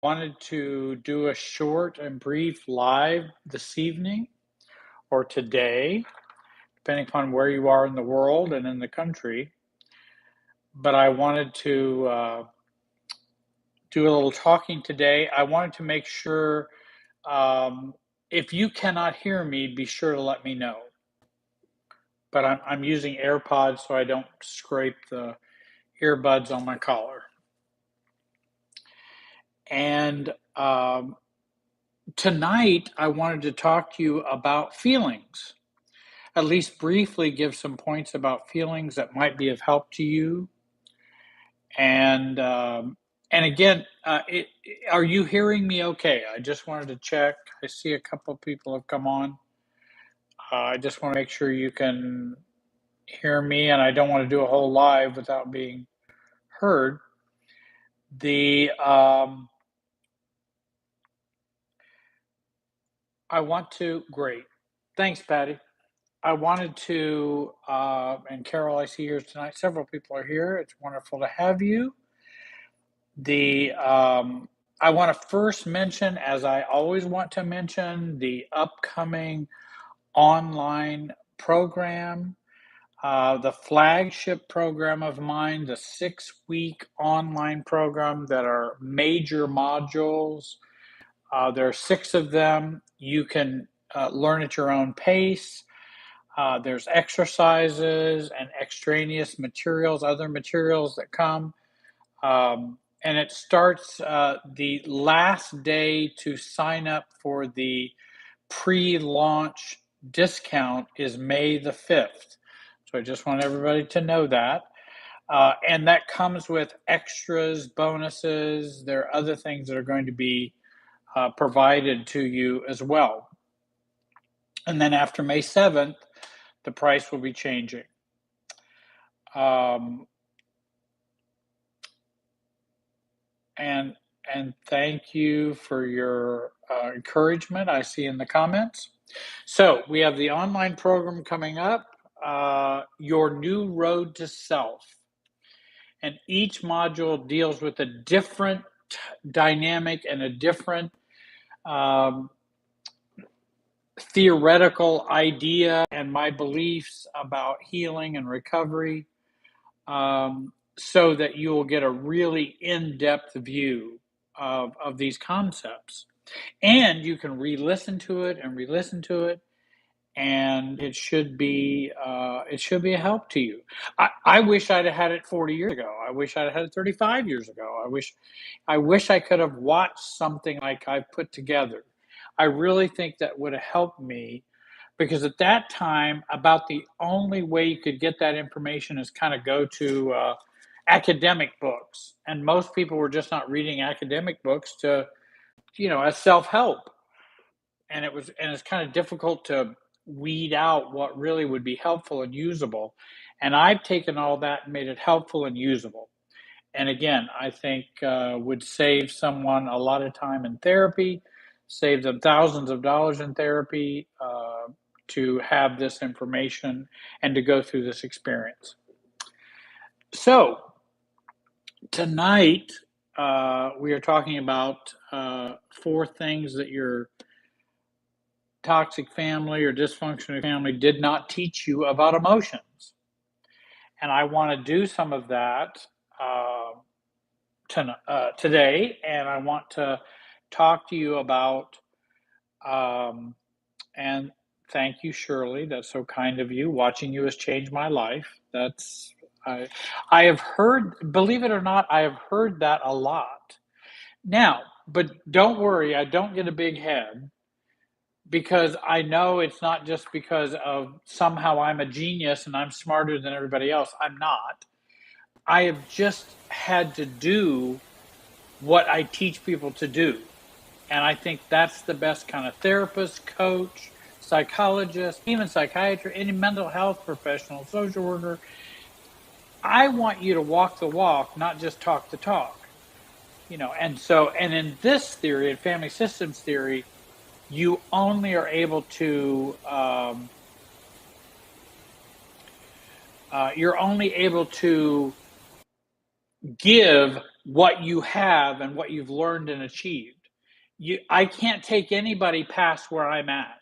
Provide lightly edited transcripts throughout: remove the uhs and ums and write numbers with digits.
Wanted to do a short and brief live this evening or today, depending upon where you are in the world and in the country. But I wanted to do a little talking today. I wanted to make sure um, if you cannot hear me, be sure to let me know. But I'm using AirPods so I don't scrape the earbuds on my collar. And tonight, I wanted to talk to you about feelings. At least briefly give some points about feelings that might be of help to you. And again, are you hearing me okay? I just wanted to check. I see a couple of people have come on. I just want to make sure you can hear me, and I don't want to do a whole live without being heard. The I want to, great. Thanks, Patty. I wanted to, and Carol, I see here tonight. Several people are here. It's wonderful to have you. The I want to first mention, as I always want to mention, the upcoming online program, the flagship program of mine, the 6-week online program that are major modules. There are 6 of them. You can learn at your own pace. There's exercises and extraneous materials, other materials that come. And it starts the last day to sign up for the pre-launch discount is May the 5th. So I just want everybody to know that. And that comes with extras, bonuses. There are other things that are going to be provided to you as well. And then after May 7th, the price will be changing. And thank you for your encouragement I see in the comments. So we have the online program coming up, Your New Road to Self. And each module deals with a different dynamic and a different theoretical idea and my beliefs about healing and recovery, so that you will get a really in-depth view of these concepts. And you can re-listen to it and re-listen to it, and it should be a help to you. I wish I'd have had it 40 years ago. I wish I'd had it 35 years ago. I wish I could have watched something like I've put together. I really think that would have helped me, because at that time, about the only way you could get that information is kind of go to academic books, and most people were just not reading academic books to, as self-help, and it's kind of difficult to weed out what really would be helpful and usable. And I've taken all that and made it helpful and usable. And again, I think would save someone a lot of time in therapy, save them thousands of dollars in therapy, to have this information and to go through this experience. So tonight, we are talking about 4 things that your toxic family or dysfunctional family did not teach you about emotions. And I want to do some of that today, and I want to talk to you about, and thank you, Shirley. That's so kind of you. Watching you has changed my life. I have heard, believe it or not, I have heard that a lot. Now, but don't worry, I don't get a big head, because I know it's not just because of somehow I'm a genius and I'm smarter than everybody else. I'm not. I have just had to do what I teach people to do. And I think that's the best kind of therapist, coach, psychologist, even psychiatrist, any mental health professional, social worker. I want you to walk the walk, not just talk the talk. And in this theory, in family systems theory, you only are able to you're only able to give what you have and what you've learned and achieved. I can't take anybody past where I'm at.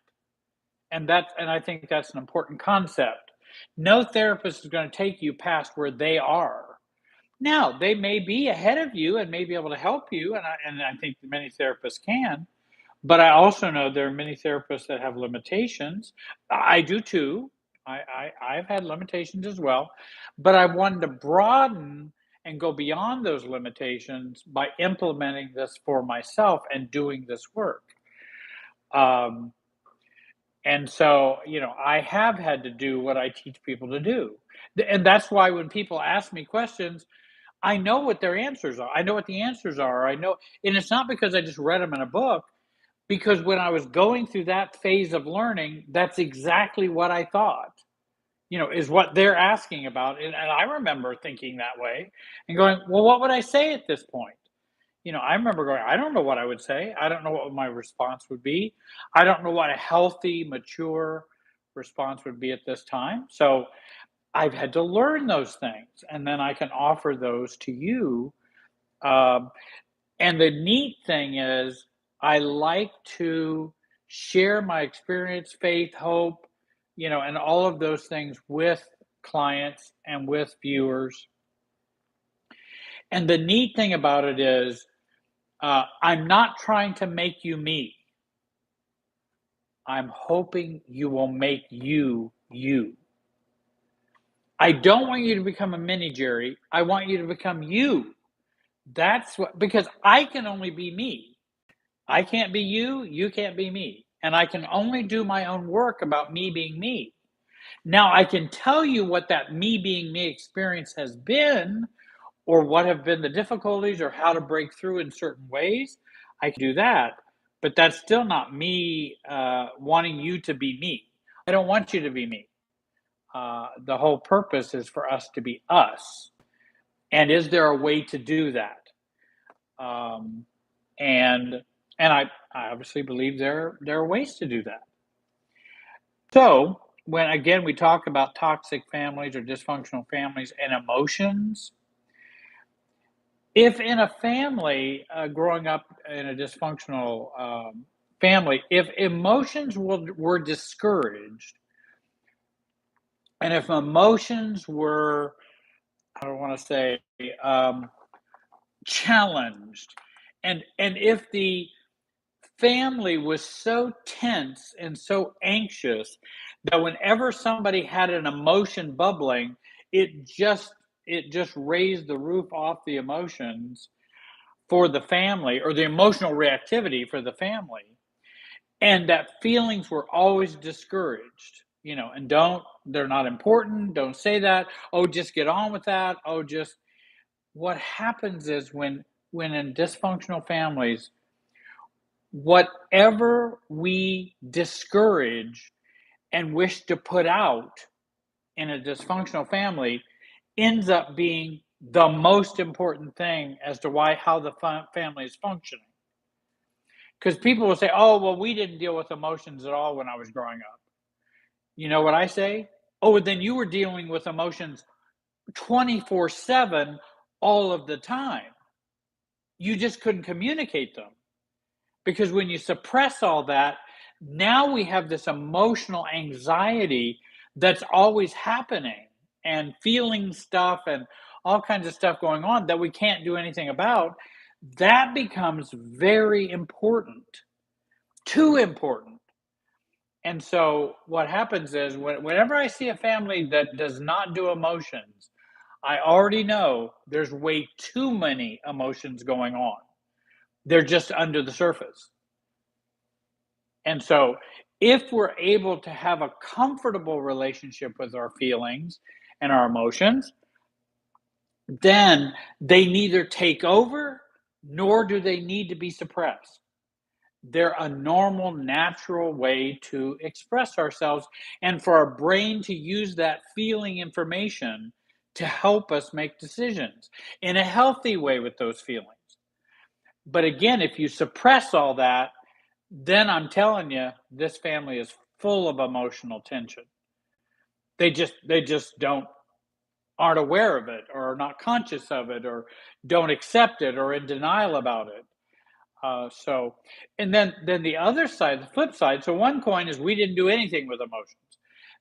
And I think that's an important concept. No therapist is going to take you past where they are. Now, they may be ahead of you and may be able to help you, and I think many therapists can. But I also know there are many therapists that have limitations. I do too. I've had limitations as well, but I wanted to broaden and go beyond those limitations by implementing this for myself and doing this work. Um, and so, I have had to do what I teach people to do. And that's why when people ask me questions, I know what their answers are. I know what the answers are. I know, and it's not because I just read them in a book, because when I was going through that phase of learning, that's exactly what I thought, is what they're asking about. And I remember thinking that way and going, well, what would I say at this point? I remember going, I don't know what I would say. I don't know what my response would be. I don't know what a healthy, mature response would be at this time. So I've had to learn those things, and then I can offer those to you. Um, and the neat thing is, I like to share my experience, faith, hope, and all of those things with clients and with viewers. And the neat thing about it is, I'm not trying to make you me. I'm hoping you will make you you. I don't want you to become a mini Jerry. I want you to become you. That's what, because I can only be me. I can't be you. You can't be me. And I can only do my own work about me being me. Now, I can tell you what that me being me experience has been, or what have been the difficulties, or how to break through in certain ways. I can do that. But that's still not me wanting you to be me. I don't want you to be me. The whole purpose is for us to be us. And is there a way to do that? Um, and I obviously believe there are ways to do that. So when again we talk about toxic families or dysfunctional families and emotions, if in a family growing up in a dysfunctional family, if emotions were discouraged, and if emotions were, I don't want to say, challenged, and if the family was so tense and so anxious that whenever somebody had an emotion bubbling, it just it just raised the roof off the emotions for the family, or the emotional reactivity for the family, and that feelings were always discouraged, and they're not important, don't say that, oh, just get on with that, oh, just, what happens is, when in dysfunctional families, whatever we discourage and wish to put out in a dysfunctional family ends up being the most important thing as to how the family is functioning. Because people will say, oh, well, we didn't deal with emotions at all when I was growing up. You know what I say? Oh, then you were dealing with emotions 24/7 all of the time. You just couldn't communicate them. Because when you suppress all that, now we have this emotional anxiety that's always happening, and feeling stuff and all kinds of stuff going on that we can't do anything about. That becomes very important, too important. And so what happens is, whenever I see a family that does not do emotions, I already know there's way too many emotions going on. They're just under the surface. And so, if we're able to have a comfortable relationship with our feelings and our emotions, then they neither take over nor do they need to be suppressed. They're a normal, natural way to express ourselves, and for our brain to use that feeling information to help us make decisions in a healthy way with those feelings. But again, if you suppress all that, then I'm telling you, this family is full of emotional tension. They just don't. aren't aware of it or are not conscious of it or don't accept it or in denial about it. So, and then the other side, the flip side. So one coin is we didn't do anything with emotions.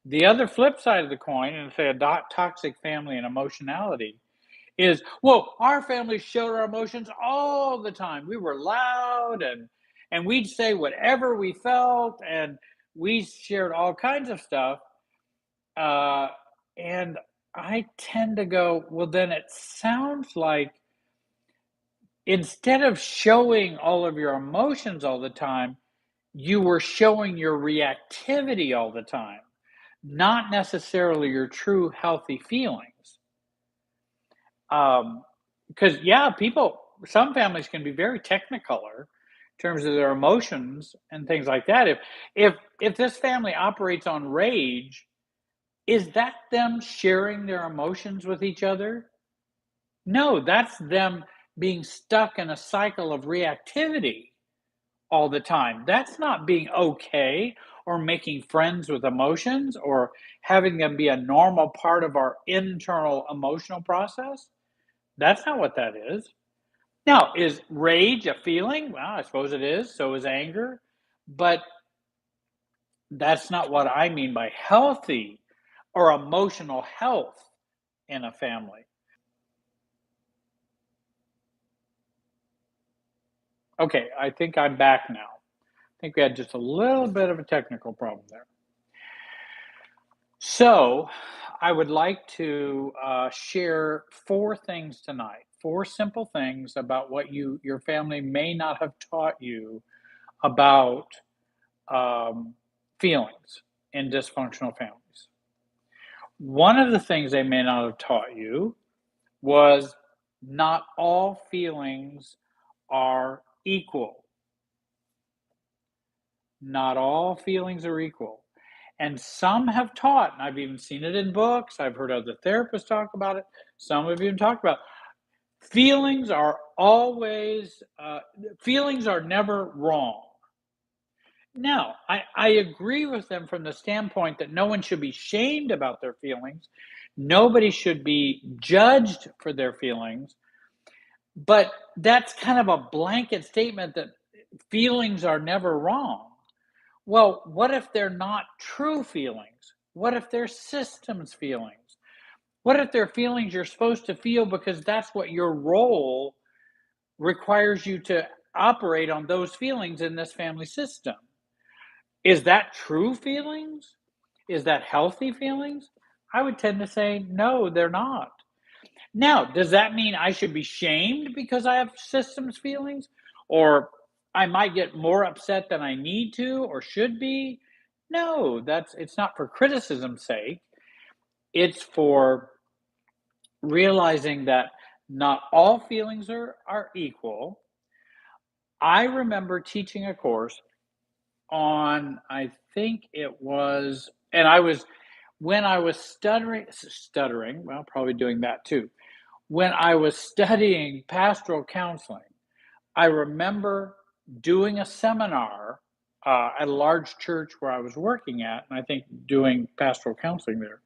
The other flip side of the coin, and say a toxic family and emotionality, is well, our family showed our emotions all the time. We were loud and we'd say whatever we felt, and we shared all kinds of stuff. Uh, and I tend to go, well, then it sounds like instead of showing all of your emotions all the time, you were showing your reactivity all the time, not necessarily your true healthy feelings. Because yeah, people, some families can be very technicolor in terms of their emotions and things like that. If this family operates on rage, is that them sharing their emotions with each other? No, that's them being stuck in a cycle of reactivity all the time. That's not being okay or making friends with emotions or having them be a normal part of our internal emotional process. That's not what that is. Now, is rage a feeling? Well, I suppose it is. So is anger. But that's not what I mean by healthy or emotional health in a family. Okay, I think I'm back now. I think we had just a little bit of a technical problem there. So, I would like to share four things tonight. Four simple things about what your family may not have taught you about feelings in dysfunctional families. One of the things they may not have taught you was not all feelings are equal. Not all feelings are equal. And some have taught, and I've even seen it in books, I've heard other therapists talk about it, some have even talked about feelings are always, feelings are never wrong. Now, I agree with them from the standpoint that no one should be shamed about their feelings. Nobody should be judged for their feelings. But that's kind of a blanket statement that feelings are never wrong. Well, what if they're not true feelings? What if they're systems feelings? What if they're feelings you're supposed to feel because that's what your role requires you to operate on those feelings in this family system? Is that true feelings? Is that healthy feelings? I would tend to say, no, they're not. Now, does that mean I should be shamed because I have systems feelings? Or I might get more upset than I need to or should be? No, that's it's not for criticism's sake. It's for realizing that not all feelings are equal. I remember teaching a course on, I think it was, and I was, when I was stuttering, well, probably doing that too. When I was studying pastoral counseling, I remember doing a seminar at a large church where I was working at, and I think doing pastoral counseling there,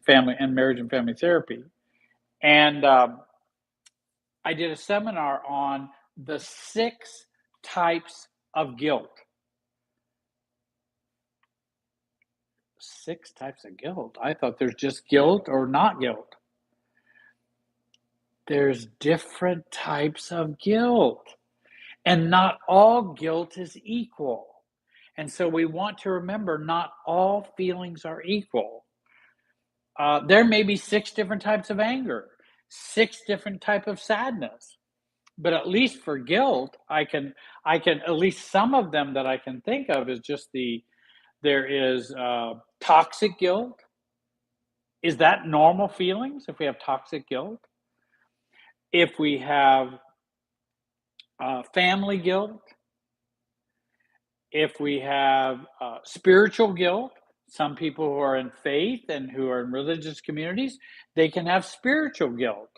family and marriage and family therapy. And I did a seminar on the 6 types of guilt. 6 types of guilt. I thought there's just guilt or not guilt. There's different types of guilt, and not all guilt is equal. And so we want to remember not all feelings are equal. There may be 6 different types of anger, 6 different type of sadness, but at least for guilt, I can at least some of them that I can think of is just there is toxic guilt. Is that normal feelings if we have toxic guilt? If we have family guilt, if we have spiritual guilt, some people who are in faith and who are in religious communities, they can have spiritual guilt.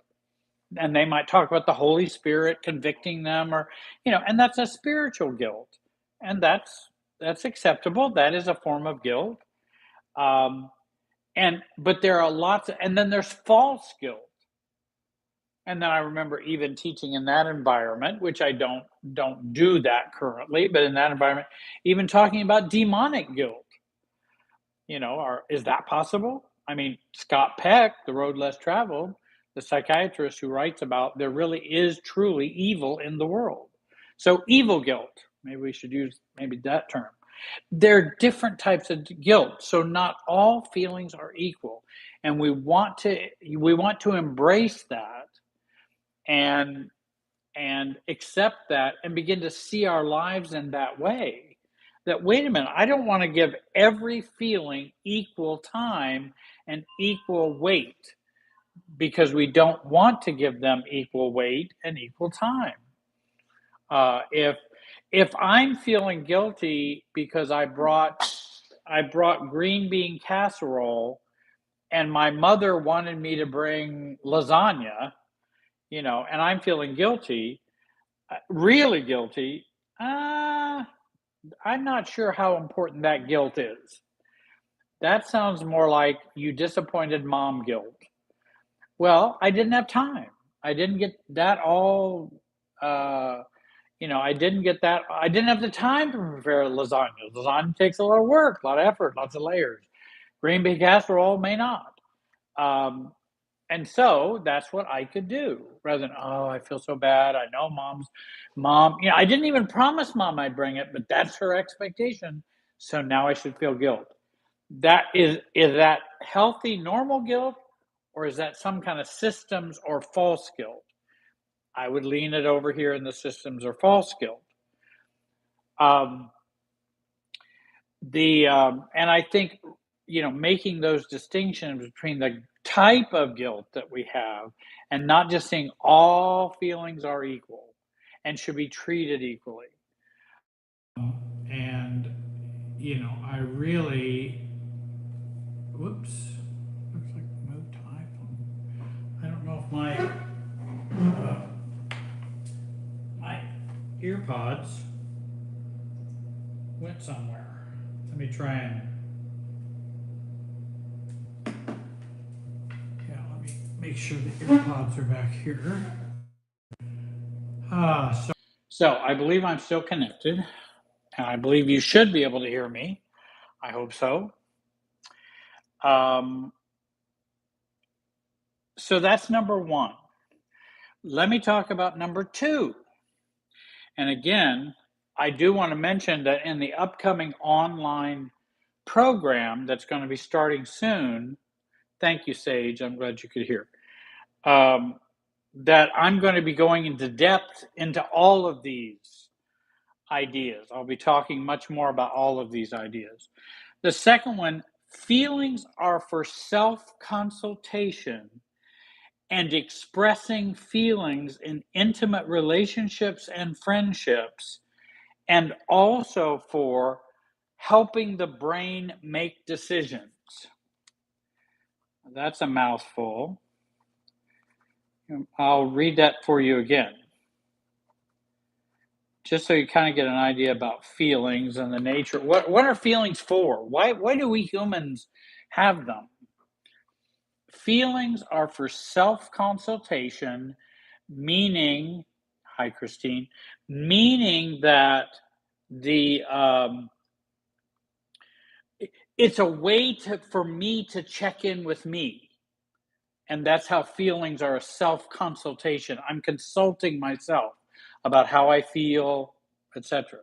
And they might talk about the Holy Spirit convicting them or, and that's a spiritual guilt. And that's acceptable. That is a form of guilt. Um, But there are lots of, and then there's false guilt. And then I remember even teaching in that environment, which I don't do that currently, but in that environment, even talking about demonic guilt. Is that possible? I mean, Scott Peck, The Road Less Traveled, the psychiatrist who writes about there really is truly evil in the world. So evil guilt, maybe we should use maybe that term. There are different types of guilt, so not all feelings are equal, and we want to embrace that and accept that and begin to see our lives in that way. That, wait a minute, I don't want to give every feeling equal time and equal weight, because we don't want to give them equal weight and equal time. If I'm feeling guilty because I brought green bean casserole and my mother wanted me to bring lasagna, and I'm feeling guilty, really guilty, I'm not sure how important that guilt is. That sounds more like you disappointed mom guilt. Well, I didn't have time. I didn't get that all. I didn't get that. I didn't have the time to prepare lasagna. Lasagna takes a lot of work, a lot of effort, lots of layers. Green bean casserole may not. Um, And so that's what I could do rather than, oh, I feel so bad. I know mom, I didn't even promise mom I'd bring it, but that's her expectation. So now I should feel guilt. Is that healthy, normal guilt, or is that some kind of systems or false guilt? I would lean it over here in the systems or false guilt. Um, and I think, making those distinctions between the type of guilt that we have and not just saying all feelings are equal and should be treated equally. And, I really, whoops, looks like moved to iPhone. I don't know if my ear pods went somewhere. Let me try and, let me make sure the ear pods are back here. So I believe I'm still connected, and I believe you should be able to hear me. I hope so. So that's number one. Let me talk about number two. And again, I do want to mention that in the upcoming online program that's going to be starting soon, thank you, Sage, I'm glad you could hear, that I'm going to be going into depth into all of these ideas. I'll be talking much more about all of these ideas. The second one, feelings are for self-consultation and expressing feelings in intimate relationships and friendships, and also for helping the brain make decisions. That's a mouthful. I'll read that for you again, just so you kind of get an idea about feelings and the nature. What are feelings for? Why do we humans have them? Feelings are for self-consultation, meaning, hi Christine, meaning that it's a way for me to check in with me. And that's how feelings are a self-consultation. I'm consulting myself about how I feel, etc.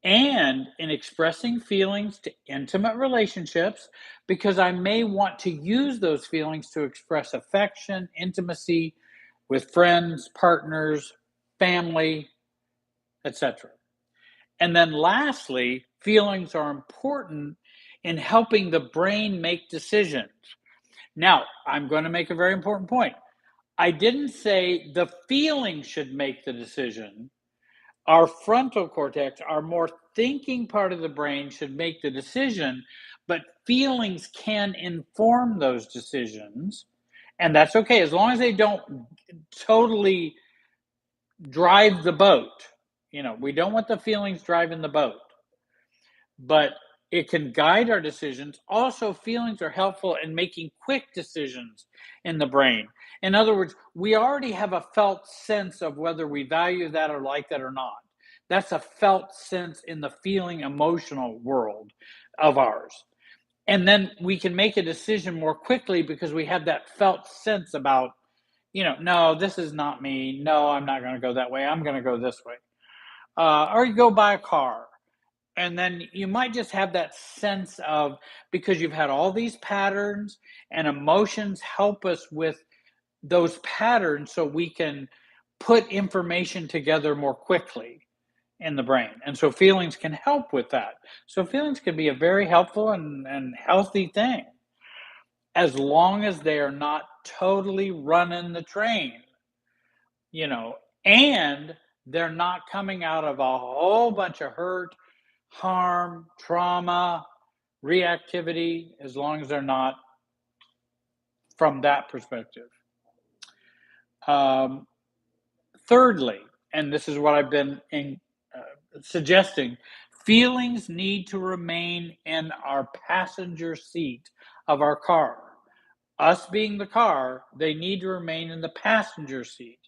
And in expressing feelings to intimate relationships, because I may want to use those feelings to express affection, intimacy with friends, partners, family, etc. And then lastly, feelings are important in helping the brain make decisions. Now, I'm going to make a very important point. I didn't say the feeling should make the decision. Our frontal cortex, our more thinking part of the brain, should make the decision, but feelings can inform those decisions. And that's okay, as long as they don't totally drive the boat. We don't want the feelings driving the boat. But It can guide our decisions. Also, feelings are helpful in making quick decisions in the brain. In other words, we already have a felt sense of whether we value that or like that or not. That's a felt sense in the feeling emotional world of ours. And then we can make a decision more quickly because we have that felt sense about, no, this is not me. No, I'm not going to go that way. I'm going to go this way. Or you go buy a car, and then you might just have that sense of, because you've had all these patterns, and emotions help us with those patterns so we can put information together more quickly in the brain. And so feelings can help with that. So feelings can be a very helpful and healthy thing as long as they are not totally running the train, you know, and they're not coming out of a whole bunch of hurt, harm, trauma, reactivity, as long as they're not from that perspective. Um, Thirdly, and this is what I've been suggesting, feelings need to remain in our passenger seat of our car. Us being the car, they need to remain in the passenger seat,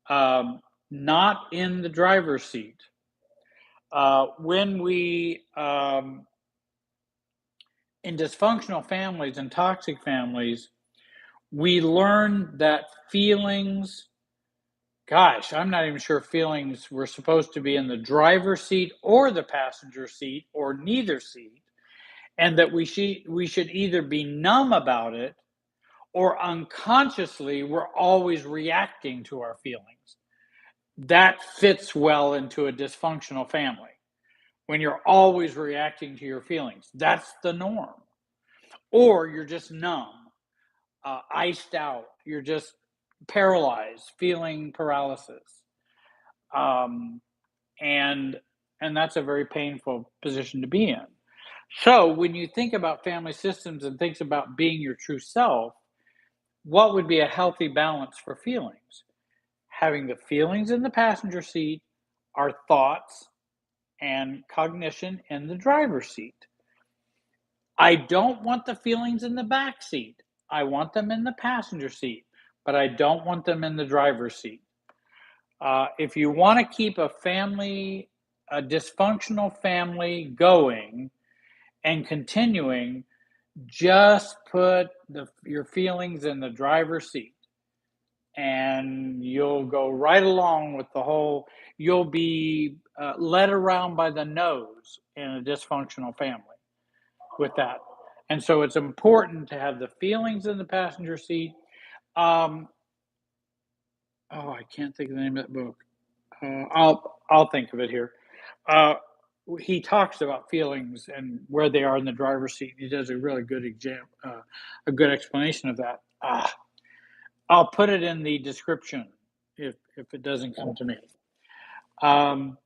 not in the driver's seat. When we, in dysfunctional families and toxic families, we learn that feelings, gosh, I'm not even sure feelings were supposed to be in the driver's seat or the passenger seat or neither seat, and that we should either be numb about it or unconsciously we're always reacting to our feelings. That fits well into a dysfunctional family. When you're always reacting to your feelings, that's the norm. Or you're just numb, iced out, you're just paralyzed, feeling paralysis. Um, and and that's a very painful position to be in. So when you think about family systems and thinks about being your true self, what would be a healthy balance for feelings? Having the feelings in the passenger seat, our thoughts and cognition in the driver's seat. I don't want the feelings in the back seat. I want them in the passenger seat, but I don't want them in the driver's seat. If you want to keep a dysfunctional family going and continuing, just put your feelings in the driver's seat, and you'll go right along with the whole. You'll be led around by the nose in a dysfunctional family with that. And so it's important to have the feelings in the passenger seat. Um, oh, I can't think of the name of that book. I'll think of it here. Uh, he talks about feelings and where they are in the driver's seat. He does a really good a good explanation of that. I'll put it in the description if it doesn't come to me. Um,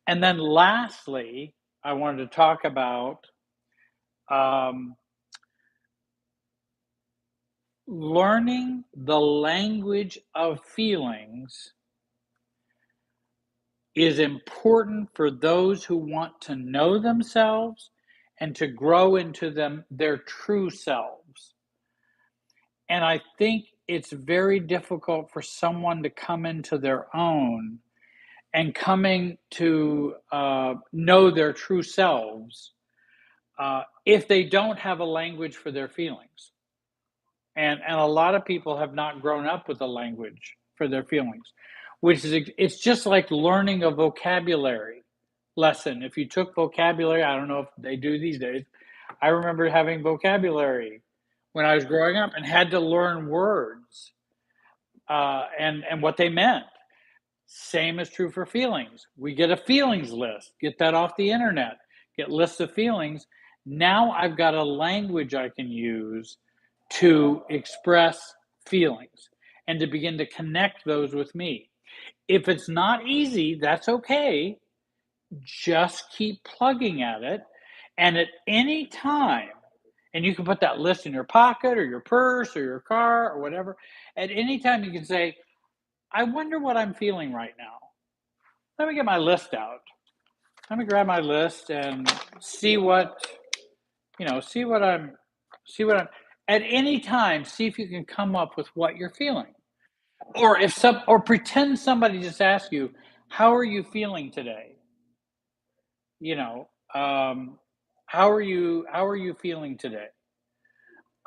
and then lastly, I wanted to talk about um, learning the language of feelings is important for those who want to know themselves and to grow into their true selves. And I think it's very difficult for someone to come into their own and coming to know their true selves if they don't have a language for their feelings. And a lot of people have not grown up with a language for their feelings, which is, it's just like learning a vocabulary lesson. If you took vocabulary, I don't know if they do these days. I remember having vocabulary when I was growing up and had to learn words and what they meant. Same is true for feelings. We get a feelings list, get that off the internet, get lists of feelings. Now I've got a language I can use to express feelings and to begin to connect those with me. If it's not easy, that's okay. Just keep plugging at it. And at any time, and you can put that list in your pocket or your purse or your car or whatever, at any time you can say, I wonder what I'm feeling right now. Let me get my list out. let me grab my list and see what, see what see what I'm, at any time, see if you can come up with what you're feeling. Or pretend somebody just asked you, how are you feeling today? You know, how are you feeling today?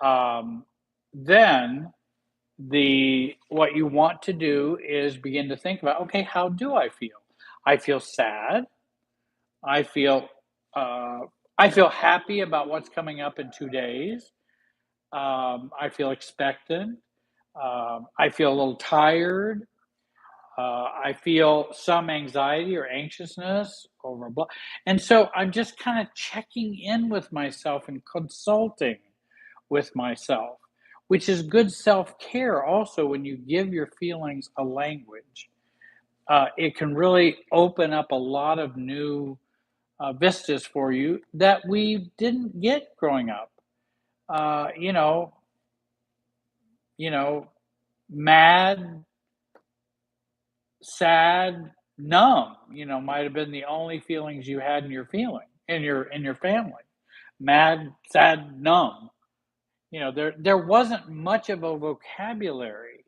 Um, then the what you want to do is begin to think about, okay, how do I feel? I feel sad. I feel uh, I feel happy about what's coming up in 2 days. I feel expectant. I feel a little tired. I feel some anxiety or anxiousness over blah. And so I'm just kind of checking in with myself and consulting with myself, which is good self care also when you give your feelings a language. It can really open up a lot of new vistas for you that we didn't get growing up. Uh, you know, you know, mad, sad, numb, might have been the only feelings you had in your feeling in your family. Mad, sad, numb. There wasn't much of a vocabulary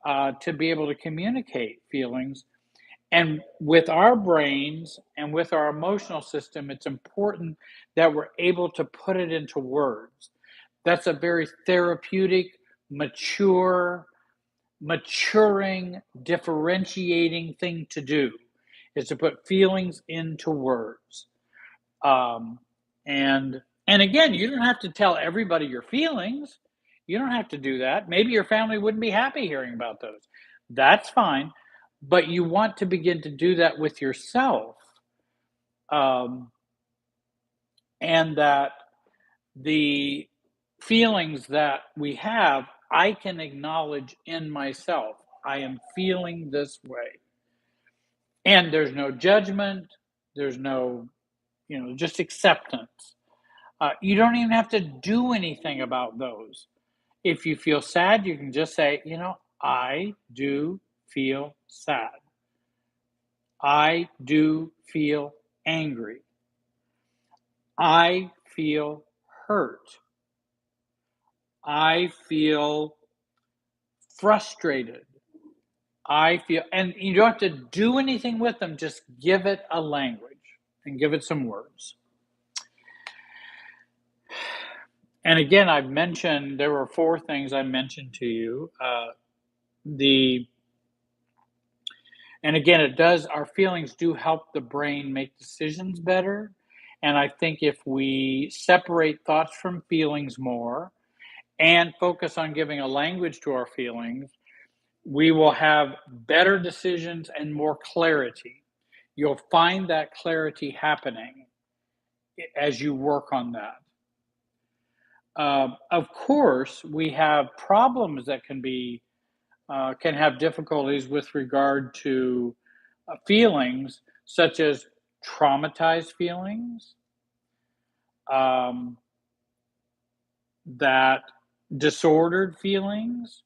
to be able to communicate feelings. And with our brains and with our emotional system, it's important that we're able to put it into words. That's a very therapeutic, mature, maturing, differentiating thing to do, is to put feelings into words. Um, and and again, you don't have to tell everybody your feelings. You don't have to do that. Maybe your family wouldn't be happy hearing about those. That's fine. But you want to begin to do that with yourself. Um, and that the feelings that we have, I can acknowledge in myself. I am feeling this way. And there's no judgment, there's no, just acceptance. You don't even have to do anything about those. If you feel sad, you can just say, I do feel sad. I do feel angry. I feel hurt. I feel frustrated. I feel, and you don't have to do anything with them, just give it a language and give it some words. And again, I've mentioned there were four things I mentioned to you. The and again, our feelings do help the brain make decisions better. And I think if we separate thoughts from feelings more and focus on giving a language to our feelings, we will have better decisions and more clarity. You'll find that clarity happening as you work on that. Of course, we have problems that can have difficulties with regard to feelings, such as traumatized feelings, um, that disordered feelings,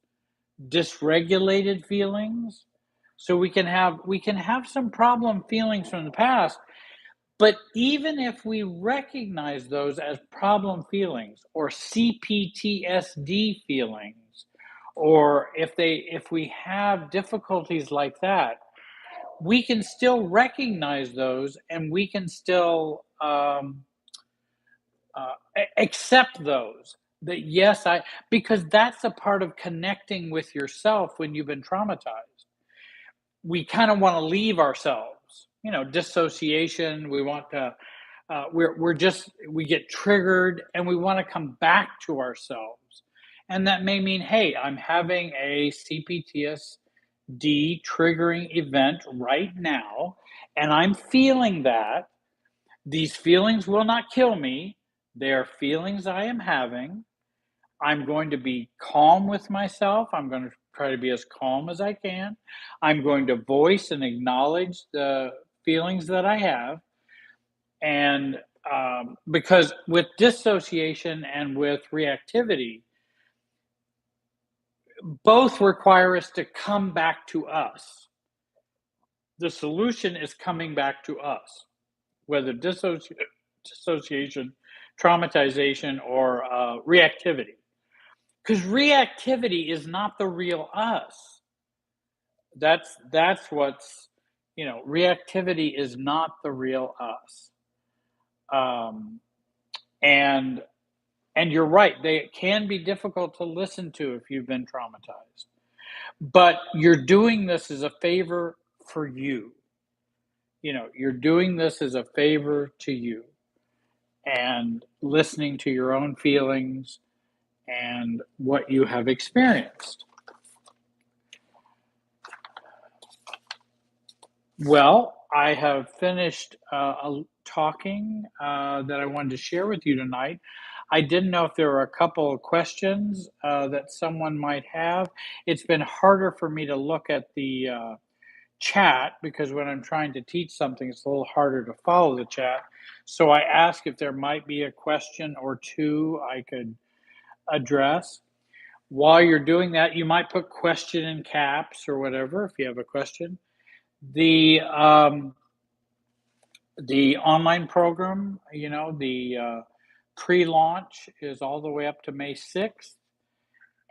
dysregulated feelings. So we can have some problem feelings from the past. But even if we recognize those as problem feelings or CPTSD feelings, or if we have difficulties like that, we can still recognize those and we can still accept those. That yes, because that's a part of connecting with yourself when you've been traumatized. We kind of want to leave ourselves, dissociation. We want to we get triggered and we want to come back to ourselves. And that may mean, hey, I'm having a CPTSD triggering event right now, and I'm feeling that. These feelings will not kill me. They are feelings I am having. I'm going to be calm with myself. I'm going to try to be as calm as I can. I'm going to voice and acknowledge the feelings that I have. And because with dissociation and with reactivity, both require us to come back to us. The solution is coming back to us. whether dissociation, traumatization, or reactivity. Because reactivity is not the real us. That's what's reactivity is not the real us. Um, and and you're right, they can be difficult to listen to if you've been traumatized. But you're doing this as a favor for you. You're doing this as a favor to you and listening to your own feelings and what you have experienced. Well, I have finished talking that I wanted to share with you tonight. I didn't know if there were a couple of questions that someone might have. It's been harder for me to look at the chat because when I'm trying to teach something, it's a little harder to follow the chat. So I ask if there might be a question or two I could address. While you're doing that, you might put question in caps or whatever if you have a question. The online program, the pre-launch is all the way up to May 6th,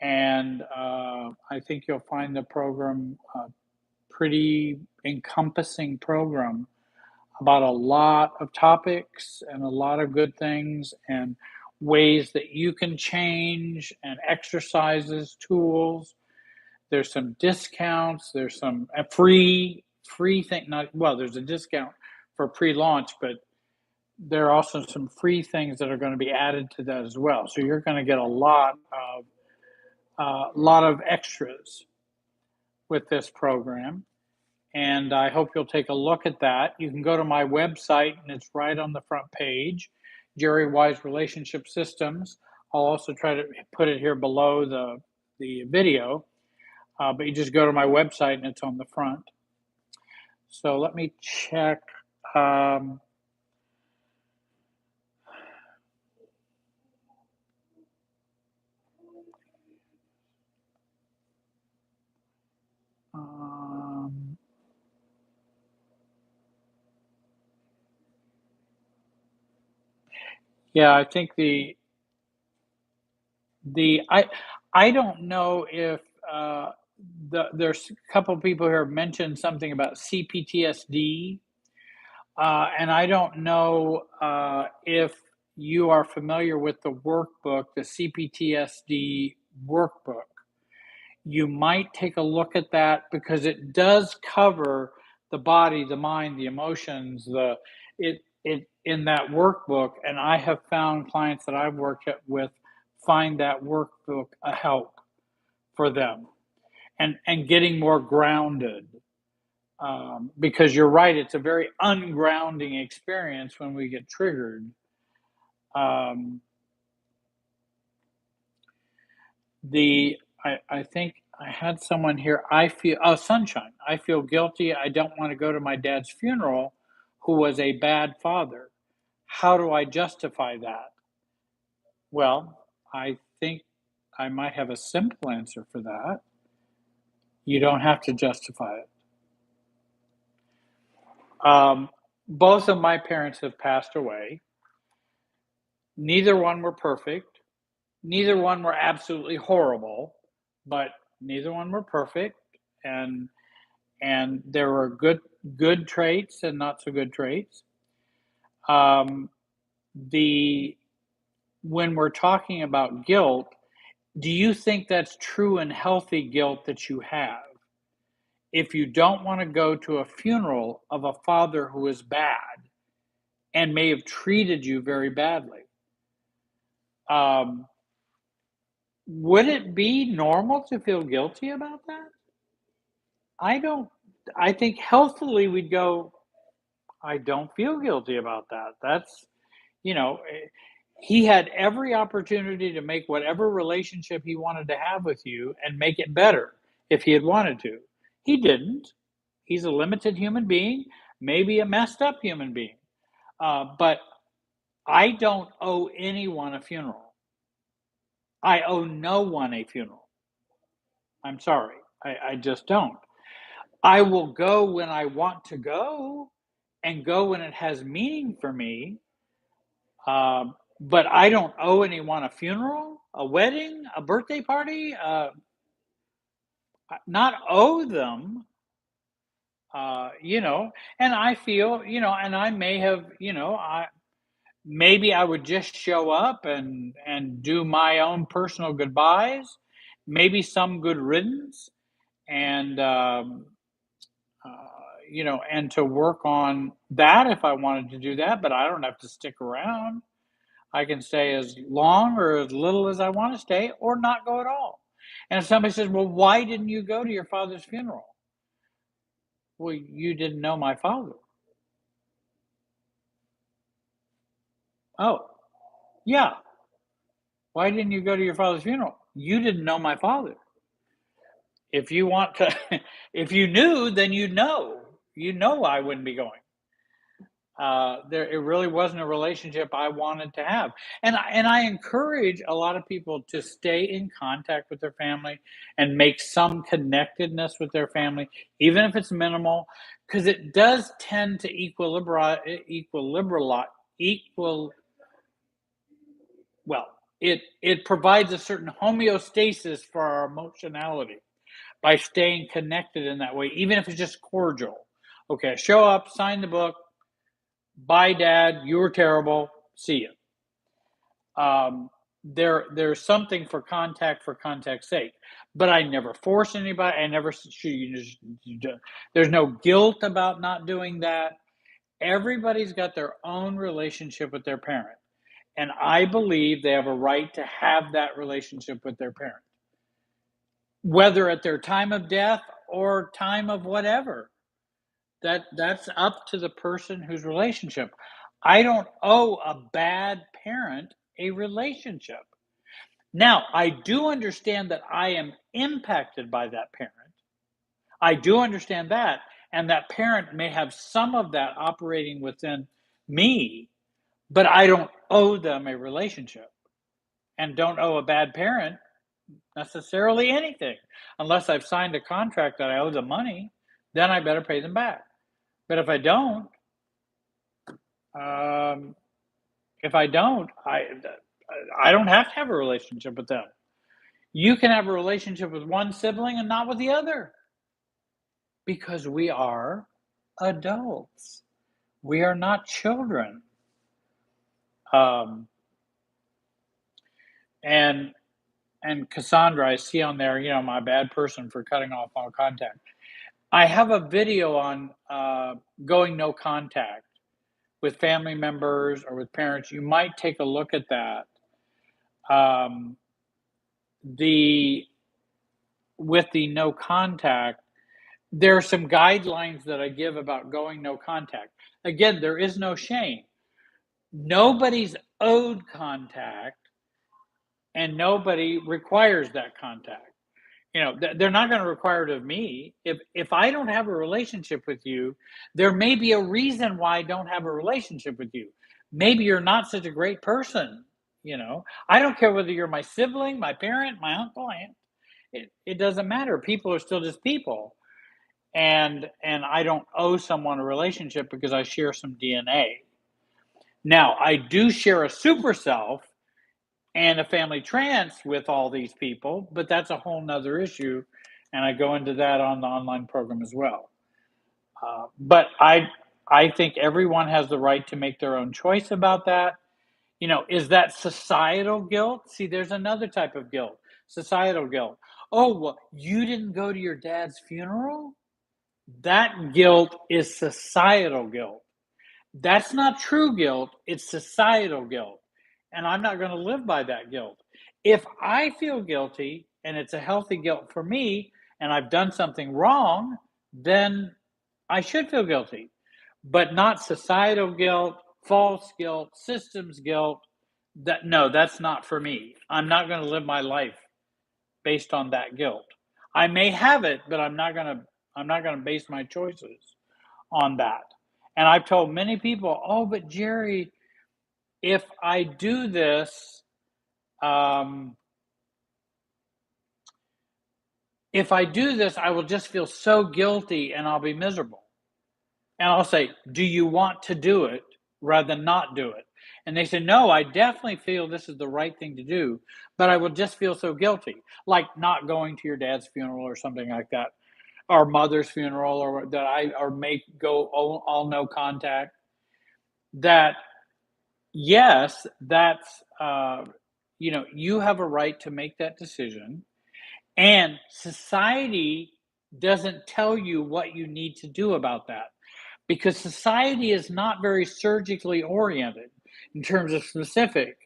and I think you'll find the program pretty encompassing program about a lot of topics and a lot of good things and ways that you can change and exercises, tools. There's some discounts. There's some free thing. Not well. There's a discount for pre-launch, but there are also some free things that are going to be added to that as well. So you're going to get a lot of extras with this program, and I hope you'll take a look at that. You can go to my website, and it's right on the front page, Jerry Wise Relationship Systems. I'll also try to put it here below the video, but you just go to my website, and it's on the front. So let me check. Um, um, yeah, I think I don't know if there's a couple of people here have mentioned something about CPTSD, and I don't know if you are familiar with the workbook, the CPTSD workbook. You might take a look at that because it does cover the body, the mind, the emotions, it in that workbook. And I have found clients that I've worked with find that workbook a help for them and getting more grounded. Because you're right, it's a very ungrounding experience when we get triggered. Um, the I think I had someone here. I feel sunshine. I feel guilty. I don't want to go to my dad's funeral, who was a bad father. How do I justify that? Well, I think I might have a simple answer for that. You don't have to justify it. Um, both of my parents have passed away. Neither one were perfect. Neither one were absolutely horrible, but neither one were perfect. And there were good traits and not so good traits. Um, the When we're talking about guilt, do you think that's true and healthy guilt that you have? If you don't want to go to a funeral of a father who is bad and may have treated you very badly, um, would it be normal to feel guilty about that? I don't. I think healthily we'd go, I don't feel guilty about that. That's, you know, he had every opportunity to make whatever relationship he wanted to have with you and make it better if he had wanted to. He didn't. He's a limited human being, maybe a messed up human being. But I don't owe anyone a funeral. I owe no one a funeral. I'm sorry. I just don't. I will go when I want to go, and go when it has meaning for me. But I don't owe anyone a funeral, a wedding, a birthday party, not owe them, you know, and I feel, you know, and I may have, you know, maybe I would just show up and do my own personal goodbyes, maybe some good riddance, and uh, you know, and to work on that if I wanted to do that, but I don't have to stick around. I can stay as long or as little as I want to stay, or not go at all. And if somebody says, "Well, why didn't you go to your father's funeral?" Well, you didn't know my father. Oh, yeah. Why didn't you go to your father's funeral? You didn't know my father. If you want to, if you knew, then you'd know. You know I wouldn't be going. It really wasn't a relationship I wanted to have, and I encourage a lot of people to stay in contact with their family and make some connectedness with their family, even if it's minimal, because it does tend to equal well, it provides a certain homeostasis for our emotionality by staying connected in that way, even if it's just cordial. Okay, show up, sign the book, bye, Dad. You were terrible. See you. There's something for contact's sake, but I never force anybody. I never there's no guilt about not doing that. Everybody's got their own relationship with their parent, and I believe they have a right to have that relationship with their parent, whether at their time of death or time of whatever. That's up to the person whose relationship. I don't owe a bad parent a relationship. Now, I do understand that I am impacted by that parent. I do understand that, and that parent may have some of that operating within me, but I don't owe them a relationship and don't owe a bad parent necessarily anything unless I've signed a contract that I owe them money, then I better pay them back. But um, if I don't, I don't have to have a relationship with them. You can have a relationship with one sibling and not with the other because we are adults. We are not children. Um, and and Cassandra, I see on there, you know, my bad person for cutting off all contact. I have a video on going no contact with family members or with parents. You might take a look at that. Um, the with the no contact, there are some guidelines that I give about going no contact. Again, there is no shame. Nobody's owed contact and nobody requires that contact. You know, they're not going to require it of me. If I don't have a relationship with you, there may be a reason why I don't have a relationship with you. Maybe you're not such a great person, you know. I don't care whether you're my sibling, my parent, my uncle, aunt. It doesn't matter. People are still just people. And I don't owe someone a relationship because I share some DNA. Now, I do share a super self and a family trance with all these people, but that's a whole nother issue. And I go into that on the online program as well. But I think everyone has the right to make their own choice about that. You know, is that societal guilt? See, there's another type of guilt, societal guilt. Oh, well, you didn't go to your dad's funeral? That guilt is societal guilt. That's not true guilt, it's societal guilt. And I'm not going to live by that guilt. If I feel guilty and it's a healthy guilt for me and I've done something wrong, then I should feel guilty, but not societal guilt, false guilt, systems guilt. That no, that's not for me. I'm not going to live my life based on that guilt. I may have it, but I'm not going to base my choices on that. And I've told many people, "Oh, but Jerry, if I do this, um, if I do this, I will just feel so guilty and I'll be miserable." And I'll say, "Do you want to do it?" rather than not do it. And they say, "No, I definitely feel this is the right thing to do, but I will just feel so guilty," like not going to your dad's funeral or something like that, or mother's funeral, or that I or make go all no contact. That yes, that's you have a right to make that decision, and society doesn't tell you what you need to do about that, because society is not very surgically oriented in terms of specific.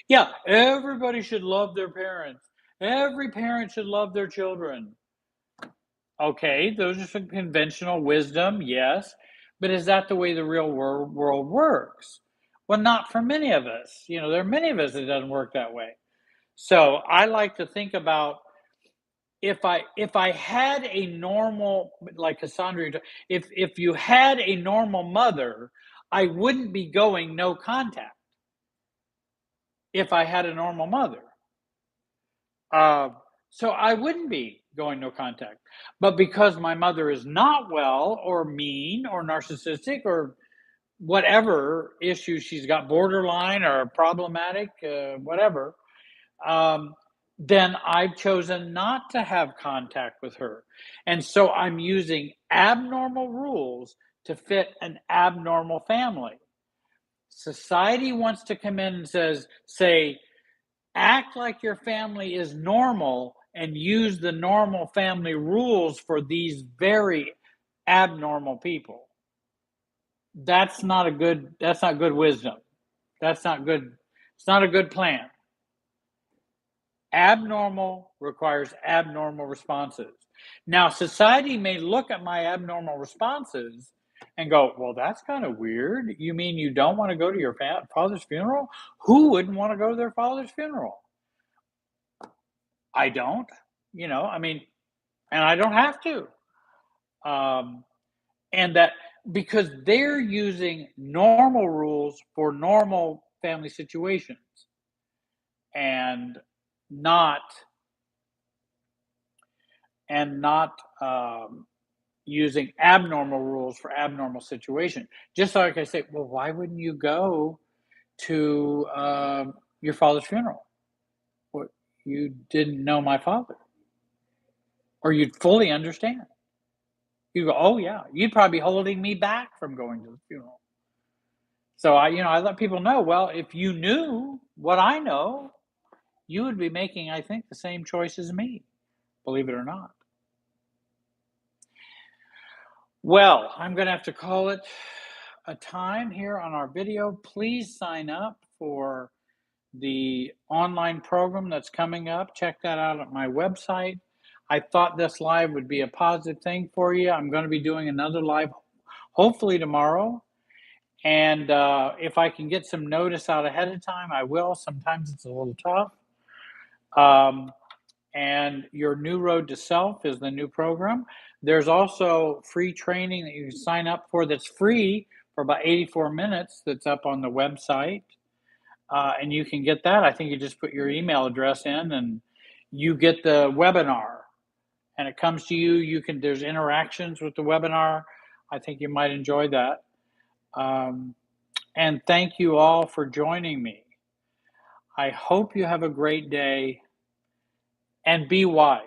Yeah, everybody should love their parents. Every parent should love their children. Okay, those are some conventional wisdom, yes. But is that the way the real world works? Well, not for many of us. There are many of us that doesn't work that way. So I like to think about, if I had a normal, like Cassandra, if you had a normal mother, I wouldn't be going no contact if I had a normal mother. Uh, so I wouldn't be going no contact. But because my mother is not well, or mean, or narcissistic, or whatever issue she's got, borderline or problematic, whatever, um, then I've chosen not to have contact with her. And so I'm using abnormal rules to fit an abnormal family. Society wants to come in and say, act like your family is normal and use the normal family rules for these very abnormal people. That's not good wisdom. That's not good. It's not a good plan. Abnormal requires abnormal responses. Now, society may look at my abnormal responses and go, well, that's kind of weird. You mean you don't want to go to your father's funeral? Who wouldn't want to go to their father's funeral? I don't, I mean, and I don't have to. Um, and that, because they're using normal rules for normal family situations, and not not using abnormal rules for abnormal situation. Just like I say, well, why wouldn't you go to your father's funeral? Well, you didn't know my father, or you'd fully understand. You go, oh yeah, you'd probably be holding me back from going to the funeral. So I let people know. Well, if you knew what I know, you would be making, I think, the same choice as me. Believe it or not. Well, I'm going to have to call it a time here on our video. Please sign up for the online program that's coming up. Check that out at my website. I thought this live would be a positive thing for you. I'm going to be doing another live, hopefully tomorrow. And if I can get some notice out ahead of time, I will. Sometimes it's a little tough. And Your New Road to Self is the new program. There's also free training that you can sign up for, that's free for about 84 minutes, that's up on the website. And you can get that. I think you just put your email address in and you get the webinar, and it comes to you. There's interactions with the webinar. I think you might enjoy that. And thank you all for joining me. I hope you have a great day, and be wise.